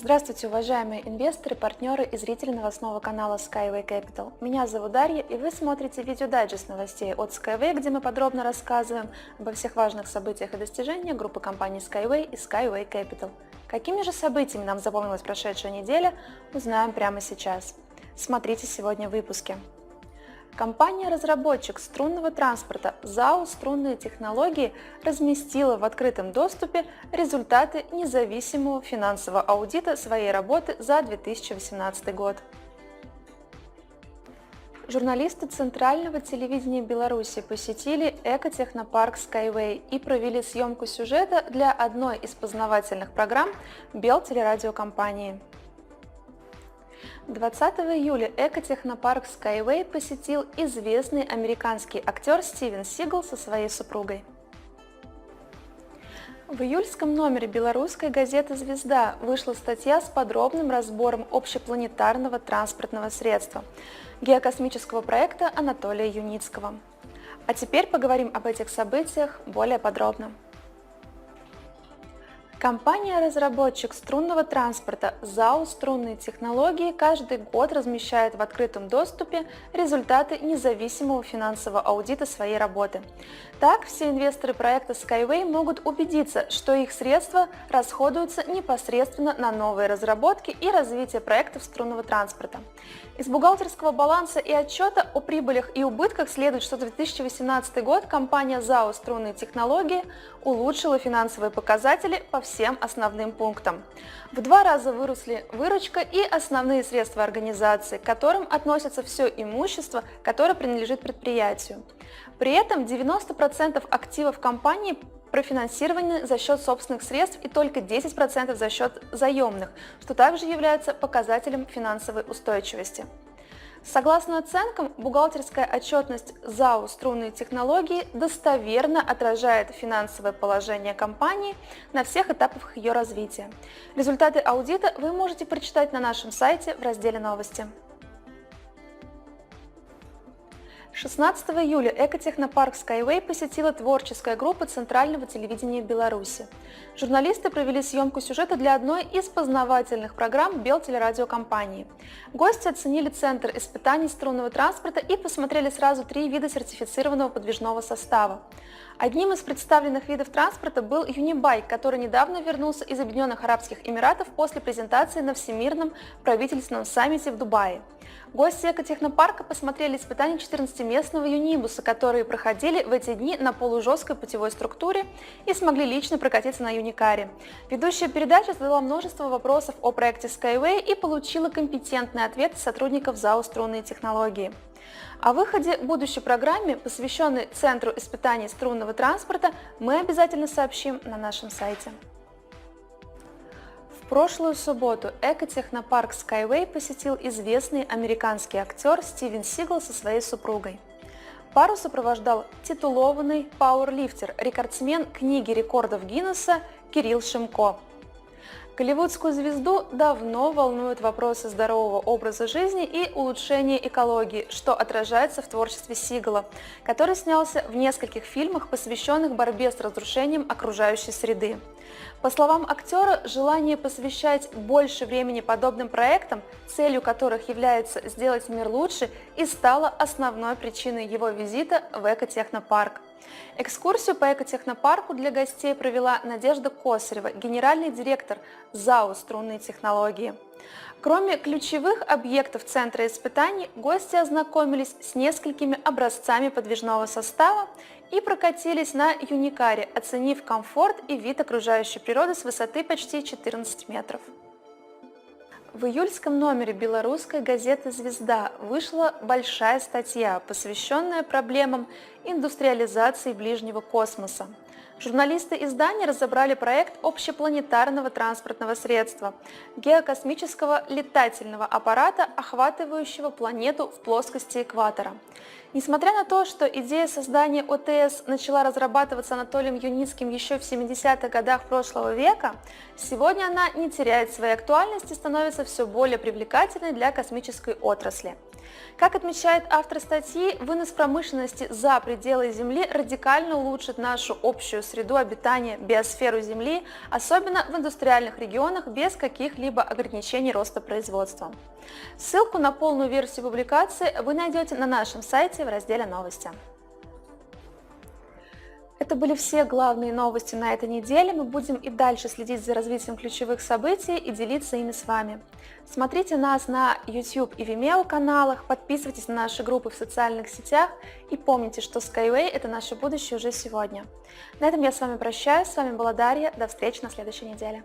Здравствуйте, уважаемые инвесторы, партнеры и зрители новостного канала Skyway Capital. Меня зовут Дарья, и вы смотрите видеодайджест новостей от Skyway, где мы подробно рассказываем обо всех важных событиях и достижениях группы компаний Skyway и Skyway Capital. Какими же событиями нам запомнилась прошедшая неделя, узнаем прямо сейчас. Смотрите сегодня в выпуске. Компания-разработчик струнного транспорта ЗАО «Струнные технологии» разместила в открытом доступе результаты независимого финансового аудита своей работы за 2018 год. Журналисты Центрального телевидения Беларуси посетили экотехнопарк Skyway и провели съемку сюжета для одной из познавательных программ Белтелерадиокомпании. 20 июля экотехнопарк Skyway посетил известный американский актер Стивен Сигал со своей супругой. В июльском номере белорусской газеты «Звезда» вышла статья с подробным разбором общепланетарного транспортного средства – геокосмического проекта Анатолия Юницкого. А теперь поговорим об этих событиях более подробно. Компания-разработчик струнного транспорта ЗАО «Струнные технологии» каждый год размещает в открытом доступе результаты независимого финансового аудита своей работы. Так, все инвесторы проекта Skyway могут убедиться, что их средства расходуются непосредственно на новые разработки и развитие проектов струнного транспорта. Из бухгалтерского баланса и отчета о прибылях и убытках следует, что за 2018 год компания ЗАО «Струнные технологии» улучшила финансовые показатели по всем основным пунктам. В 2 раза выросли выручка и основные средства организации, к которым относится все имущество, которое принадлежит предприятию. При этом 90% активов компании профинансированы за счет собственных средств и только 10% за счет заемных, что также является показателем финансовой устойчивости. Согласно оценкам, бухгалтерская отчетность ЗАО «Струнные технологии» достоверно отражает финансовое положение компании на всех этапах ее развития. Результаты аудита вы можете прочитать на нашем сайте в разделе «Новости». 16 июля экотехнопарк Skyway посетила творческая группа Центрального телевидения Беларуси. Журналисты провели съемку сюжета для одной из познавательных программ Белтелерадиокомпании. Гости оценили Центр испытаний струнного транспорта и посмотрели сразу 3 вида сертифицированного подвижного состава. Одним из представленных видов транспорта был Юнибайк, который недавно вернулся из Объединенных Арабских Эмиратов после презентации на Всемирном правительственном саммите в Дубае. Гости экотехнопарка посмотрели испытания 14-местного юнибуса, которые проходили в эти дни на полужесткой путевой структуре и смогли лично прокатиться на юникаре. Ведущая передачи задала множество вопросов о проекте Skyway и получила компетентные ответы сотрудников ЗАО «Струнные технологии». О выходе будущей программе, посвященной Центру испытаний струнного транспорта, мы обязательно сообщим на нашем сайте. В прошлую субботу экотехнопарк Skyway посетил известный американский актер Стивен Сигал со своей супругой. Пару сопровождал титулованный пауэрлифтер, рекордсмен книги рекордов Гиннесса Кирилл Шимко. Голливудскую звезду давно волнуют вопросы здорового образа жизни и улучшения экологии, что отражается в творчестве Сигала, который снялся в нескольких фильмах, посвященных борьбе с разрушением окружающей среды. По словам актера, желание посвящать больше времени подобным проектам, целью которых является сделать мир лучше, и стало основной причиной его визита в экотехнопарк. Экскурсию по экотехнопарку для гостей провела Надежда Косарева, генеральный директор ЗАО «Струнные технологии». Кроме ключевых объектов Центра испытаний, гости ознакомились с несколькими образцами подвижного состава и прокатились на юникаре, оценив комфорт и вид окружающей природы с высоты почти 14 метров. В июльском номере белорусской газеты «Звезда» вышла большая статья, посвященная проблемам индустриализации ближнего космоса. Журналисты издания разобрали проект общепланетарного транспортного средства – геокосмического летательного аппарата, охватывающего планету в плоскости экватора. Несмотря на то, что идея создания ОТС начала разрабатываться Анатолием Юницким еще в 70-х годах прошлого века, сегодня она не теряет своей актуальности и становится все более привлекательной для космической отрасли. Как отмечает автор статьи, вынос промышленности за пределы Земли радикально улучшит нашу общую среду обитания, биосферу Земли, особенно в индустриальных регионах без каких-либо ограничений роста производства. Ссылку на полную версию публикации вы найдете на нашем сайте в разделе «Новости». Это были все главные новости на этой неделе. Мы будем и дальше следить за развитием ключевых событий и делиться ими с вами. Смотрите нас на YouTube и Vimeo каналах, подписывайтесь на наши группы в социальных сетях и помните, что Skyway – это наше будущее уже сегодня. На этом я с вами прощаюсь. С вами была Дарья. До встречи на следующей неделе.